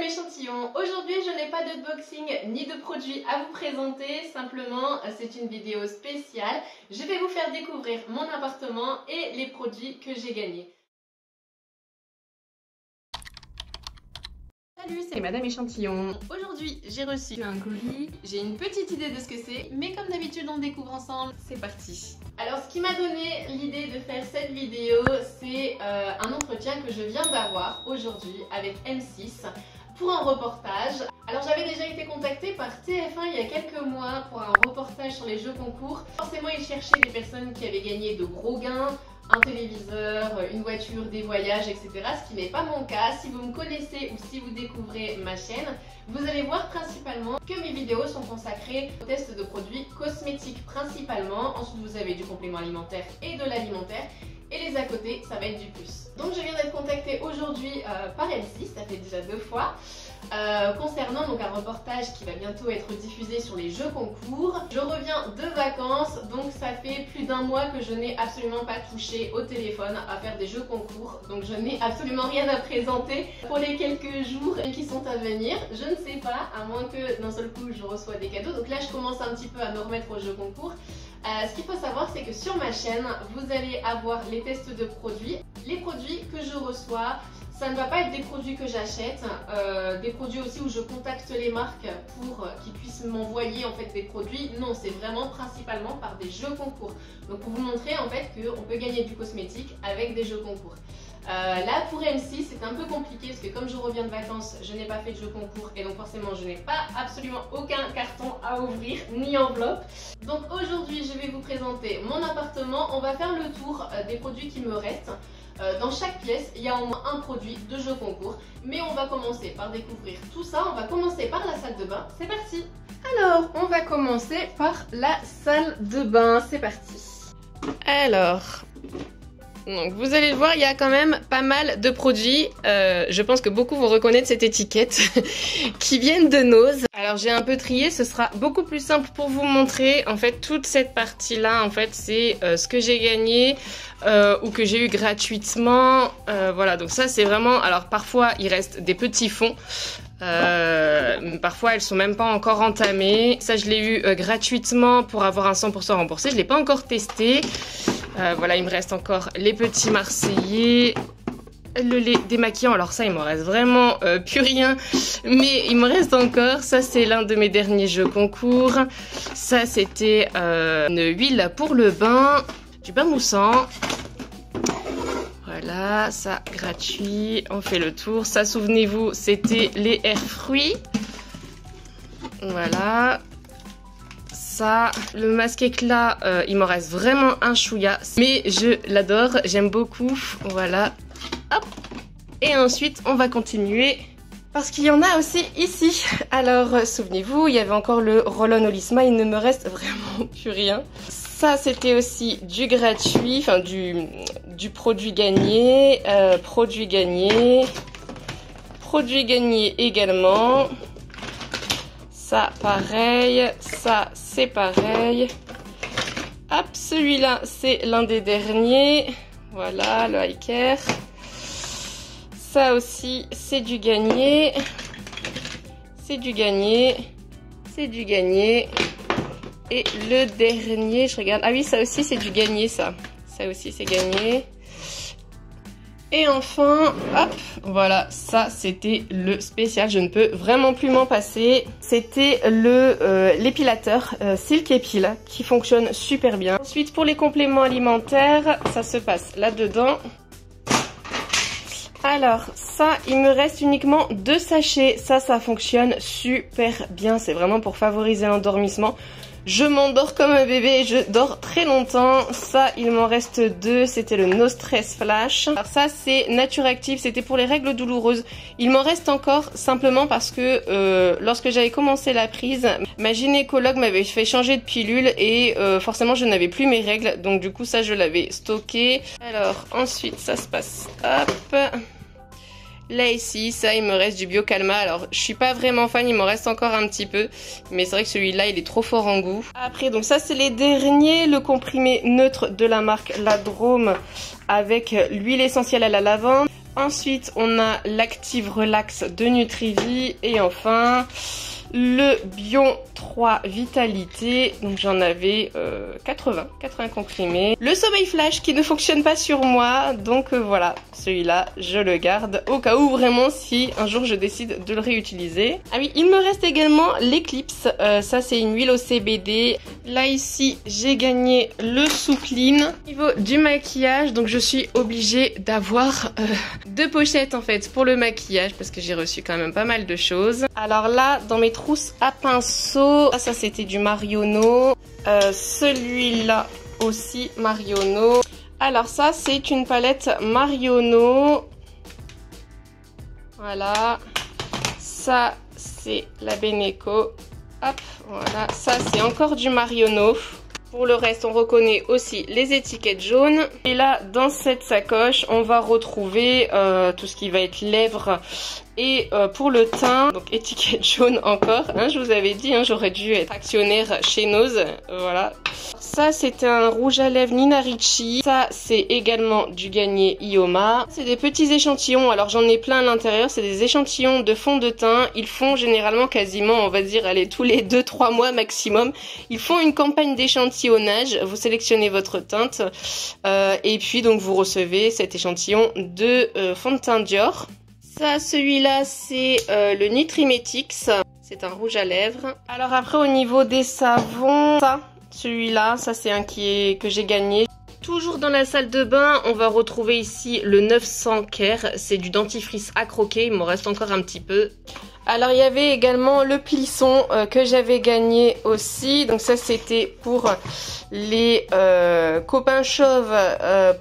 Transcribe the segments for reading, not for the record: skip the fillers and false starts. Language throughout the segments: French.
échantillon. Aujourd'hui je n'ai pas d'unboxing ni de produits à vous présenter, simplement c'est une vidéo spéciale. Je vais vous faire découvrir mon appartement et les produits que j'ai gagnés. Salut, c'est Madame Échantillon. Aujourd'hui j'ai reçu un colis, j'ai une petite idée de ce que c'est, mais comme d'habitude on découvre ensemble, c'est parti. Alors ce qui m'a donné l'idée de faire cette vidéo, c'est un entretien que je viens d'avoir aujourd'hui avec M6 pour un reportage. Alors j'avais déjà été contactée par TF1 il y a quelques mois pour un reportage sur les jeux concours. Forcément ils cherchaient des personnes qui avaient gagné de gros gains, un téléviseur, une voiture, des voyages, etc. Ce qui n'est pas mon cas. Si vous me connaissez ou si vous découvrez ma chaîne, vous allez voir principalement que mes vidéos sont consacrées aux tests de produits cosmétiques principalement. Ensuite vous avez du complément alimentaire et de l'alimentaire. Et les à côté, ça va être du plus. Donc je viens d'être contactée aujourd'hui par M6, ça fait déjà 2 fois, concernant donc un reportage qui va bientôt être diffusé sur les jeux concours. Je reviens de vacances, donc ça fait plus d'1 mois que je n'ai absolument pas touché au téléphone à faire des jeux concours. Donc je n'ai absolument rien à présenter pour les quelques jours qui sont à venir. Je ne sais pas, à moins que d'un seul coup je reçois des cadeaux. Donc là je commence un petit peu à me remettre aux jeux concours. Ce qu'il faut savoir, c'est que sur ma chaîne, vous allez avoir les tests de produits. Les produits que je reçois, ça ne va pas être des produits que j'achète, des produits aussi où je contacte les marques pour qu'ils puissent m'envoyer en fait des produits. Non, c'est vraiment principalement par des jeux concours. Donc pour vous montrer en fait qu'on peut gagner du cosmétique avec des jeux concours. Là pour M6 c'est un peu compliqué parce que comme je reviens de vacances, je n'ai pas fait de jeu concours et donc forcément je n'ai pas absolument aucun carton à ouvrir ni enveloppe. Donc aujourd'hui je vais vous présenter mon appartement, on va faire le tour des produits qui me restent. Dans chaque pièce il y a au moins un produit de jeu concours, mais on va commencer par découvrir tout ça. On va commencer par la salle de bain, c'est parti. Alors on va commencer par la salle de bain, c'est parti. Alors... donc vous allez le voir, il y a quand même pas mal de produits, je pense que beaucoup vont reconnaître cette étiquette, qui viennent de Nose. Alors j'ai un peu trié, ce sera beaucoup plus simple pour vous montrer. En fait toute cette partie là, en fait c'est ce que j'ai gagné ou que j'ai eu gratuitement. Voilà, donc ça c'est vraiment, alors parfois il reste des petits fonds. Parfois elles sont même pas encore entamées. Ça je l'ai eu gratuitement pour avoir un 100% remboursé, je l'ai pas encore testé. Voilà, il me reste encore les petits Marseillais, le lait démaquillant. Alors ça il me reste vraiment plus rien, mais il me reste encore. Ça c'est l'un de mes derniers jeux concours. Ça c'était une huile pour le bain, du bain moussant. Voilà, ça gratuit, on fait le tour. Ça, souvenez-vous, c'était les air fruits. Voilà. Ça, le masque éclat, il m'en reste vraiment un chouïa, mais je l'adore, j'aime beaucoup. Voilà. Hop. Et ensuite, on va continuer parce qu'il y en a aussi ici. Alors, souvenez-vous, il y avait encore le Roll-On Olisma, il ne me reste vraiment plus rien. Ça, c'était aussi du gratuit, enfin du produit gagné, produit gagné également. Ça, pareil, ça, c'est pareil. Hop, celui-là, c'est l'un des derniers. Voilà, le High Care. Ça aussi, c'est du gagné. C'est du gagné. C'est du gagné. Et le dernier, je regarde. Ah oui, ça aussi, c'est du gagné, ça. Ça aussi, c'est gagné. Et enfin, hop, voilà, ça, c'était le spécial. Je ne peux vraiment plus m'en passer. C'était l'épilateur Silk Epil qui fonctionne super bien. Ensuite, pour les compléments alimentaires, ça se passe là-dedans. Alors, ça, il me reste uniquement 2 sachets. Ça fonctionne super bien. C'est vraiment pour favoriser l'endormissement. Je m'endors comme un bébé, je dors très longtemps. Ça, il m'en reste 2, c'était le No Stress Flash. Alors ça, c'est Nature Active, c'était pour les règles douloureuses. Il m'en reste encore simplement parce que lorsque j'avais commencé la prise, ma gynécologue m'avait fait changer de pilule et forcément je n'avais plus mes règles. Donc du coup, ça, je l'avais stocké. Alors ensuite, ça se passe, hop. Là ici, ça il me reste du Biocalma. Alors je suis pas vraiment fan, il m'en reste encore un petit peu, mais c'est vrai que celui-là il est trop fort en goût. Après donc ça c'est les derniers, le comprimé neutre de la marque La Drôme avec l'huile essentielle à la lavande. Ensuite, on a l'Active Relax de Nutrivie. Et enfin, le Bion 3 Vitalité. Donc j'en avais 80 comprimés. Le Sommeil Flash qui ne fonctionne pas sur moi. Donc voilà, celui-là, je le garde au cas où vraiment si un jour je décide de le réutiliser. Ah oui, il me reste également l'Eclipse. Ça, c'est une huile au CBD. Là, ici, j'ai gagné le Soupline. Au niveau du maquillage, donc je suis obligée d'avoir deux pochettes en fait pour le maquillage parce que j'ai reçu quand même pas mal de choses. Alors là, dans mes trousses à pinceau, ça c'était du Marionneau. Celui-là aussi Marionneau. Alors ça, c'est une palette Marionneau. Voilà. Ça, c'est la Beneco. Hop, voilà. Ça, c'est encore du Marionneau. Pour le reste, on reconnaît aussi les étiquettes jaunes. Et là, dans cette sacoche, on va retrouver tout ce qui va être lèvres. Et pour le teint, donc étiquette jaune encore, hein, je vous avais dit, hein, j'aurais dû être actionnaire chez Nose, voilà. Ça, c'est un rouge à lèvres Nina Ricci. Ça, c'est également du Garnier Ioma. C'est des petits échantillons, alors j'en ai plein à l'intérieur. C'est des échantillons de fond de teint. Ils font généralement quasiment, on va dire, allez, tous les 2-3 mois maximum. Ils font une campagne d'échantillonnage. Vous sélectionnez votre teinte et puis donc vous recevez cet échantillon de fond de teint Dior. Ça, celui-là, c'est le Nutrimetix. C'est un rouge à lèvres. Alors après, au niveau des savons, ça, celui-là, ça c'est un que j'ai gagné. Toujours dans la salle de bain, on va retrouver ici le 900 Care. C'est du dentifrice à croquer, il m'en reste encore un petit peu. Alors il y avait également le Plisson que j'avais gagné aussi. Donc ça c'était pour les copains chauves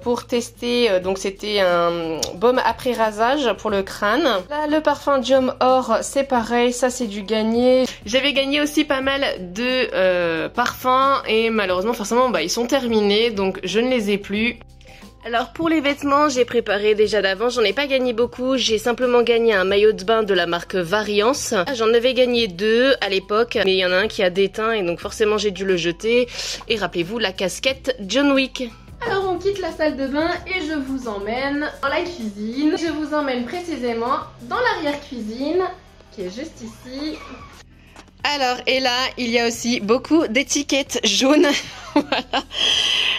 pour tester. Donc c'était un baume après rasage pour le crâne. Là le parfum Dior Or c'est pareil, ça c'est du Garnier. J'avais gagné aussi pas mal de parfums et malheureusement forcément ils sont terminés donc je ne les ai plus. Alors pour les vêtements, j'ai préparé déjà d'avance, j'en ai pas gagné beaucoup, j'ai simplement gagné un maillot de bain de la marque Variance. J'en avais gagné 2 à l'époque, mais il y en a un qui a déteint et donc forcément j'ai dû le jeter. Et rappelez-vous la casquette John Wick. Alors on quitte la salle de bain et je vous emmène dans la cuisine. Je vous emmène précisément dans l'arrière-cuisine, qui est juste ici. Alors, et là, il y a aussi beaucoup d'étiquettes jaunes. Voilà.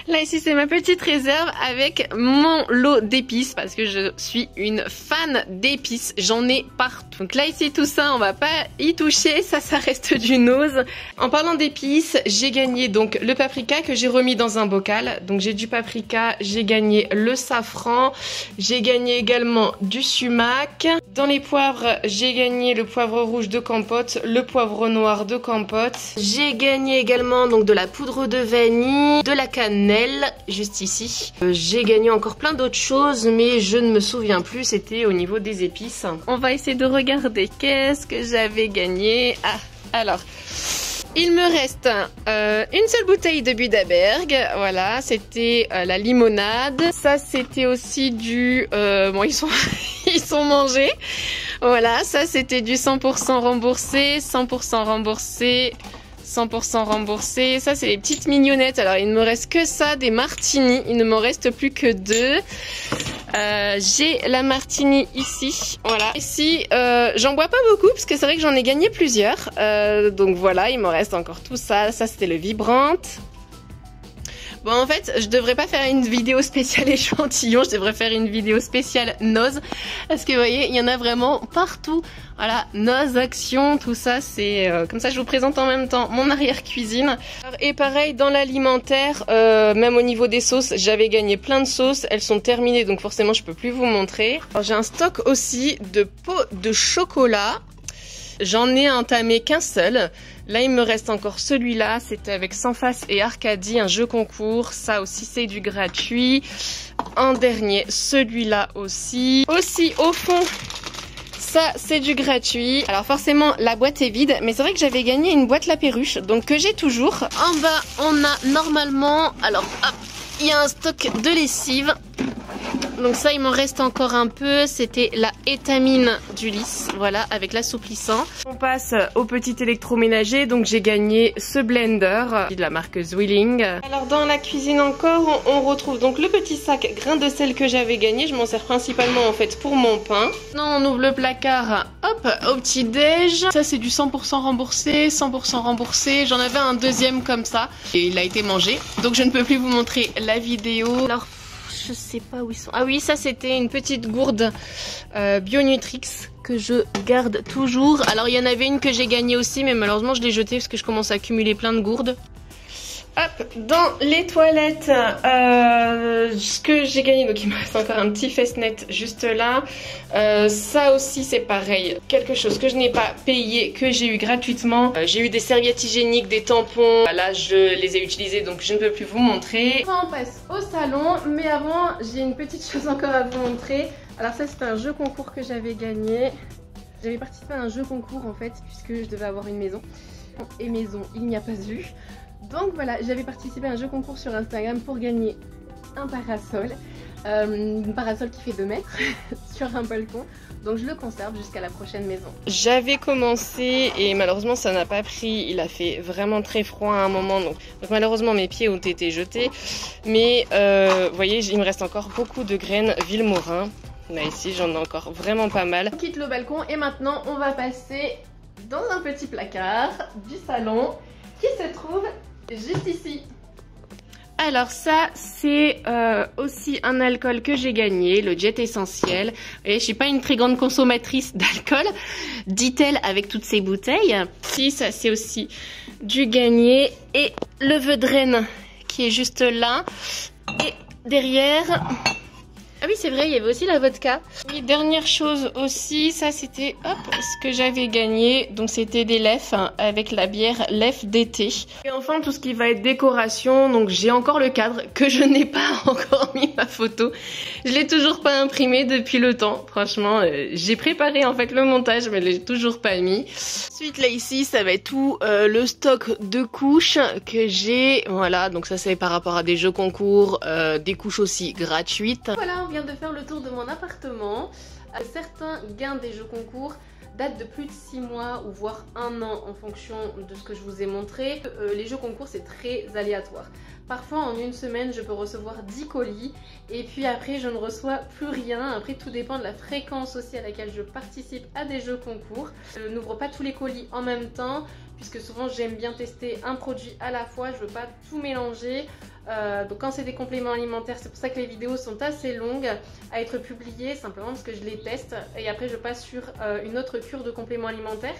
Là, ici, c'est ma petite réserve avec mon lot d'épices parce que je suis une fan d'épices. J'en ai partout. Donc là, ici, tout ça, on va pas y toucher. Ça reste du Nose. En parlant d'épices, j'ai gagné donc le paprika que j'ai remis dans un bocal. Donc, j'ai du paprika, j'ai gagné le safran. J'ai gagné également du sumac. Dans les poivres, j'ai gagné le poivre rouge de Campote, le poivre noir de Campote. J'ai gagné également donc de la poudre de vanille, de la cannelle, juste ici. J'ai gagné encore plein d'autres choses, mais je ne me souviens plus, c'était au niveau des épices. On va essayer de regarder qu'est-ce que j'avais gagné. Ah, alors... il me reste une seule bouteille de Budaberg, voilà, c'était la limonade. Ça, c'était aussi du... bon, ils sont mangés. Voilà, ça, c'était du 100% remboursé, 100% remboursé, 100% remboursé. Ça, c'est les petites mignonnettes. Alors, il ne me reste que ça, des martinis. Il ne m'en reste plus que 2. J'ai la martini ici, voilà. Ici, j'en bois pas beaucoup parce que c'est vrai que j'en ai gagné plusieurs. Donc voilà, il me reste encore tout ça. Ça, c'était le Vibrante. Bon, en fait, je devrais pas faire une vidéo spéciale échantillon, je devrais faire une vidéo spéciale Nose. Parce que vous voyez, il y en a vraiment partout. Voilà, Nose, Action, tout ça, c'est... comme ça, je vous présente en même temps mon arrière-cuisine. Et pareil, dans l'alimentaire, même au niveau des sauces, j'avais gagné plein de sauces. Elles sont terminées, donc forcément, je peux plus vous montrer. Alors, j'ai un stock aussi de pots de chocolat. J'en ai entamé qu'un seul. Là, il me reste encore celui-là. C'était avec Sans Face et Arcadie, un jeu concours. Ça aussi, c'est du gratuit. En dernier, celui-là aussi. Aussi, au fond, ça, c'est du gratuit. Alors forcément, la boîte est vide. Mais c'est vrai que j'avais gagné une boîte La Perruche. Donc, que j'ai toujours. En bas, on a normalement... alors, hop, il y a un stock de lessive. Donc ça, il m'en reste encore un peu. C'était la étamine d'Ulysse, voilà, avec l'assouplissant. On passe au petit électroménager. Donc j'ai gagné ce blender de la marque Zwilling. Alors dans la cuisine encore, on retrouve donc le petit sac grain de sel que j'avais gagné. Je m'en sers principalement en fait pour mon pain. Maintenant on ouvre le placard, hop, au petit déj. Ça c'est du 100% remboursé, 100% remboursé. J'en avais un deuxième comme ça et il a été mangé. Donc je ne peux plus vous montrer la vidéo. Alors je sais pas où ils sont. Ah oui, ça c'était une petite gourde Bionutrix que je garde toujours. Alors il y en avait une que j'ai gagnée aussi, mais malheureusement je l'ai jetée parce que je commence à accumuler plein de gourdes. Hop, dans les toilettes, ce que j'ai gagné, donc il me reste encore un petit fesse-net juste là. Ça aussi c'est pareil, quelque chose que je n'ai pas payé, que j'ai eu gratuitement. J'ai eu des serviettes hygiéniques, des tampons. Là je les ai utilisés donc je ne peux plus vous montrer. On passe au salon, mais avant j'ai une petite chose encore à vous montrer. Alors ça c'est un jeu concours que j'avais gagné. J'avais participé à un jeu concours en fait, puisque je devais avoir une maison. Et maison, il n'y a pas eu. Donc voilà, j'avais participé à un jeu concours sur Instagram pour gagner un parasol. Une parasol qui fait 2 mètres sur un balcon. Donc je le conserve jusqu'à la prochaine maison. J'avais commencé et malheureusement ça n'a pas pris. Il a fait vraiment très froid à un moment. Donc malheureusement mes pieds ont été jetés. Mais vous voyez, il me reste encore beaucoup de graines Vilmorin. Là ici j'en ai encore vraiment pas mal. On quitte le balcon et maintenant on va passer dans un petit placard du salon qui se trouve juste ici. Alors ça c'est aussi un alcool que j'ai gagné, le Jet Essentiel. Et je suis pas une très grande consommatrice d'alcool, dit-elle avec toutes ces bouteilles. Si, ça c'est aussi du gagné. Et le Vedren qui est juste là. Et derrière... Ah oui c'est vrai, il y avait aussi la vodka. Oui, dernière chose aussi, ça c'était ce que j'avais gagné. Donc c'était des lèvres avec la bière Lèvres d'été. Et enfin tout ce qui va être décoration, donc j'ai encore le cadre que je n'ai pas encore mis ma photo. Je l'ai toujours pas imprimé depuis le temps. Franchement, j'ai préparé en fait le montage mais je l'ai toujours pas mis. Ensuite là ici ça va être tout le stock de couches que j'ai. Voilà, donc ça c'est par rapport à des jeux concours, des couches aussi gratuites. Voilà, on vient de faire le tour de mon appartement. Certains gains des jeux concours datent de plus de 6 mois ou voire 1 an en fonction de ce que je vous ai montré. Les jeux concours c'est très aléatoire. Parfois en une semaine je peux recevoir 10 colis et puis après je ne reçois plus rien. Après tout dépend de la fréquence aussi à laquelle je participe à des jeux concours. Je n'ouvre pas tous les colis en même temps puisque souvent j'aime bien tester un produit à la fois, je veux pas tout mélanger. Donc quand c'est des compléments alimentaires, c'est pour ça que les vidéos sont assez longues à être publiées, simplement parce que je les teste et après je passe sur une autre cure de compléments alimentaires.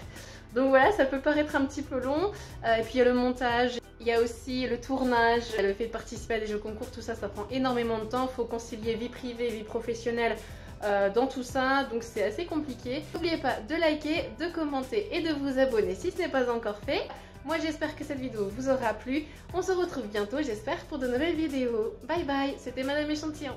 Donc voilà, ça peut paraître un petit peu long. Et puis il y a le montage, il y a aussi le tournage, le fait de participer à des jeux concours, tout ça, ça prend énormément de temps. Il faut concilier vie privée, vie professionnelle dans tout ça, donc c'est assez compliqué. N'oubliez pas de liker, de commenter et de vous abonner si ce n'est pas encore fait. Moi j'espère que cette vidéo vous aura plu. On se retrouve bientôt j'espère pour de nouvelles vidéos. Bye bye, c'était Madame Échantillon.